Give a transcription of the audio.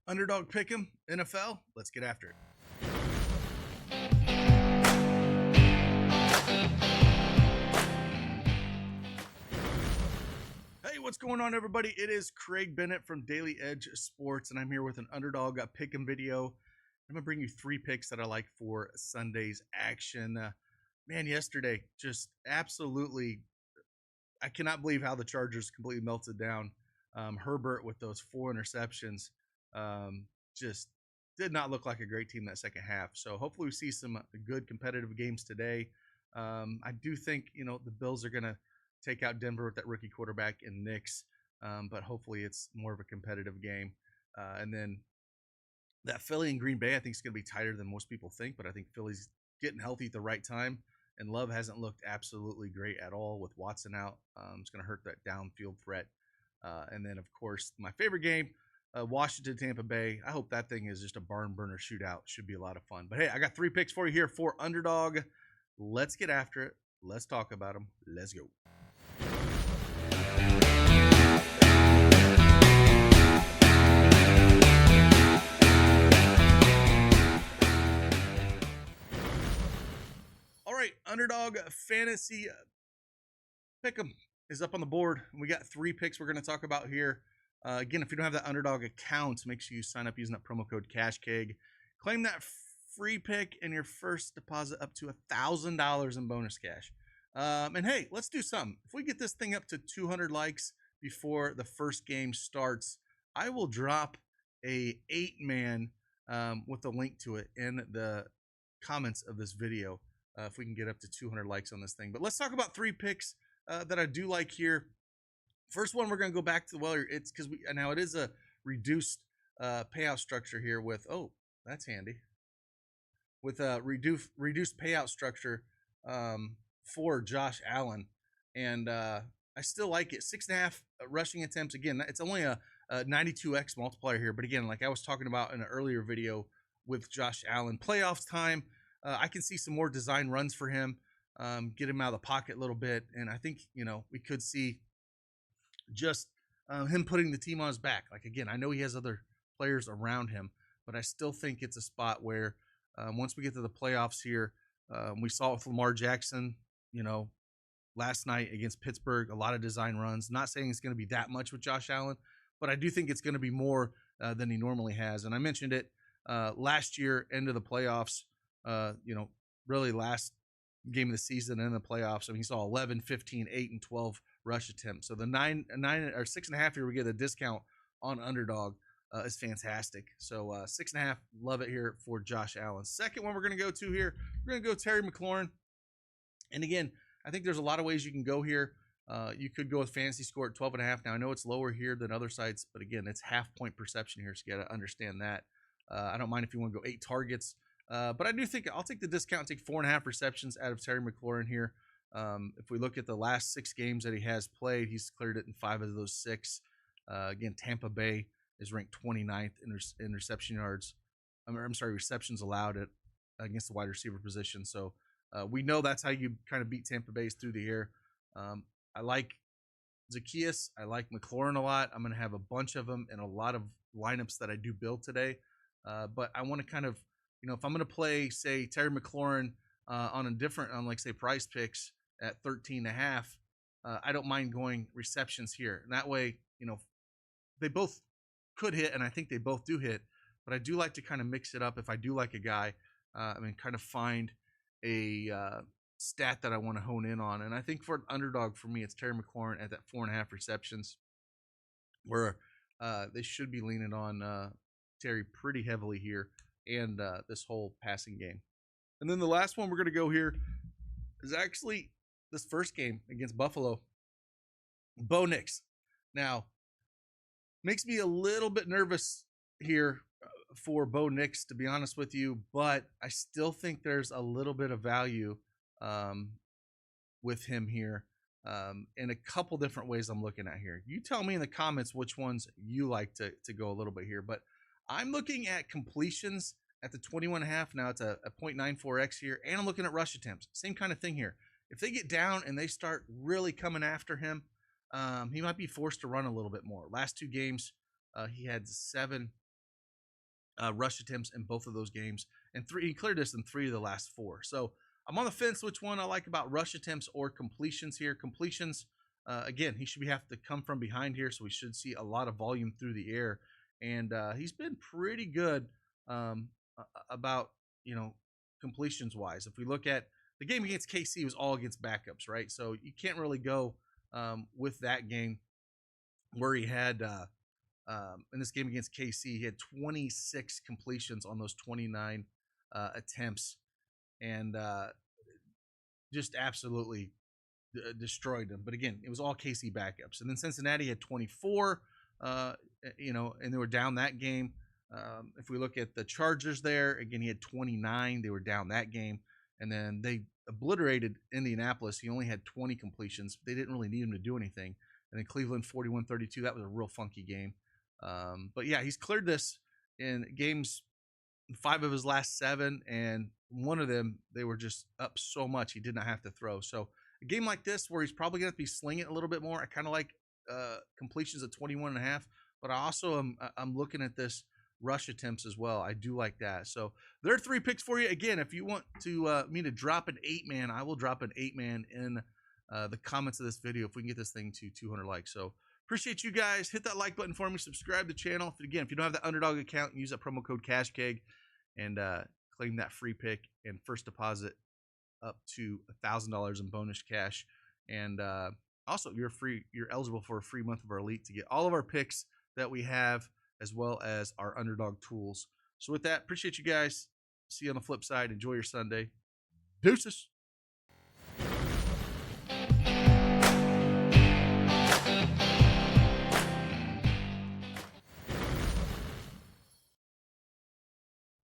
Underdog Pick'em, NFL, let's get after it. Hey, what's going on, everybody? It is Craig Bennett from Daily Edge Sports, and I'm here with an Underdog Pick'em video. I'm going to bring you 3 picks that I like for Sunday's action. Man, yesterday, just absolutely, I cannot believe how the Chargers completely melted down. Herbert with those 4 interceptions just did not look like a great team that second half. So hopefully we see some good competitive games today. I do think, the Bills are going to take out Denver with that rookie quarterback and Knicks, but hopefully it's more of a competitive game. And then that Philly and Green Bay, I think, is going to be tighter than most people think, but I think Philly's getting healthy at the right time. And Love hasn't looked absolutely great at all with Watson out. It's going to hurt that downfield threat. And then, of course, my favorite game, Washington, Tampa Bay. I hope that thing is just a barn burner shootout. Should be a lot of fun. But, hey, I got 3 picks for you here for Underdog. Let's get after it. Let's talk about them. Let's go. All right, Underdog Fantasy Pick'em is up on the board. We got 3 picks we're going to talk about here. Again, if you don't have that Underdog account, make sure you sign up using that promo code CashKeg. Claim that free pick and your first deposit up to $1,000 in bonus cash. And hey, let's do something. If we get this thing up to 200 likes before the first game starts, I will drop a 8-man with a link to it in the comments of this video if we can get up to 200 likes on this thing. But let's talk about 3 picks that I do like here. First one, we're going to go back to, it's because now it is a reduced payout structure here with, that's handy, with a reduced payout structure for Josh Allen. And I still like it. 6.5 rushing attempts. Again, it's only a 92x multiplier here. But again, like I was talking about in an earlier video with Josh Allen, playoffs time, I can see some more design runs for him, get him out of the pocket a little bit. And I think, we could see just him putting the team on his back. Like, again, I know he has other players around him, but I still think it's a spot where once we get to the playoffs here, we saw it with Lamar Jackson, last night against Pittsburgh, a lot of design runs. Not saying it's going to be that much with Josh Allen, but I do think it's going to be more than he normally has. And I mentioned it last year, end of the playoffs, really last game of the season and the playoffs. I mean, he saw 11, 15, 8, and 12 rush attempts. So the 9 or 6.5 here, we get a discount on Underdog is fantastic. So 6.5, love it here for Josh Allen. Second one we're going to go to here, we're going to go Terry McLaurin. And again, I think there's a lot of ways you can go here. You could go with fantasy score at 12.5. Now, I know it's lower here than other sites, but again, it's half-point perception here, so you got to understand that. I don't mind if you want to go 8 targets. But I do think I'll take the discount, take 4.5 receptions out of Terry McLaurin here. If we look at the last 6 games that he has played, he's cleared it in 5 of those 6. Again, Tampa Bay is ranked 29th in reception yards. Receptions allowed against the wide receiver position. So we know that's how you kind of beat Tampa Bay through the air. I like Zacchaeus. I like McLaurin a lot. I'm going to have a bunch of them in a lot of lineups that I do build today. But I want to kind of, if I'm going to play, say, Terry McLaurin on like, say, PrizePicks at 13.5, I don't mind going receptions here. And that way, they both could hit, and I think they both do hit. But I do like to kind of mix it up if I do like a guy. Kind of find a stat that I want to hone in on. And I think for an Underdog, for me, it's Terry McLaurin at that 4.5 receptions, where they should be leaning on Terry pretty heavily here. And this whole passing game. And then the last one we're going to go here is actually this first game against Buffalo. Bo Nix. Now, makes me a little bit nervous here for Bo Nix, to be honest with you, but I still think there's a little bit of value with him here in a couple different ways I'm looking at here. You tell me in the comments which ones you like to go a little bit here, but I'm looking at completions at the 21.5. Now it's a 0.94x here. And I'm looking at rush attempts. Same kind of thing here. If they get down and they start really coming after him, he might be forced to run a little bit more. Last 2 games, he had 7 rush attempts in both of those games, and he cleared this in 3 of the last 4. So I'm on the fence which one I like about rush attempts or completions here. Completions, again, he should have to come from behind here, so we should see a lot of volume through the air, and he's been pretty good about completions wise. If we look at the game against KC, it was all against backups, right? So you can't really go with that game where he had in this game against KC, he had 26 completions on those 29 attempts, and just absolutely destroyed them. But again, it was all KC backups. And then Cincinnati had 24, and they were down that game. If we look at the Chargers there, again, he had 29. They were down that game. And then they obliterated Indianapolis. He only had 20 completions. They didn't really need him to do anything. And then Cleveland 41-32. That was a real funky game. But yeah, he's cleared this in games 5 of his last 7, and one of them they were just up so much he did not have to throw. So a game like this where he's probably going to be slinging it a little bit more, I kind of like completions at 21.5, but I also I'm looking at this rush attempts as well. I do like that. So there are 3 picks for you. Again, if you want to me to drop an 8-man, I will drop an 8-man in the comments of this video if we can get this thing to 200 likes. So appreciate you guys. Hit that like button for me. Subscribe to the channel. Again, if you don't have the Underdog account, use that promo code CashKeg and claim that free pick and first deposit up to $1,000 in bonus cash. And also, you're eligible for a free month of our Elite to get all of our picks that we have, as well as our Underdog tools. So with that, appreciate you guys. See you on the flip side. Enjoy your Sunday. Deuces.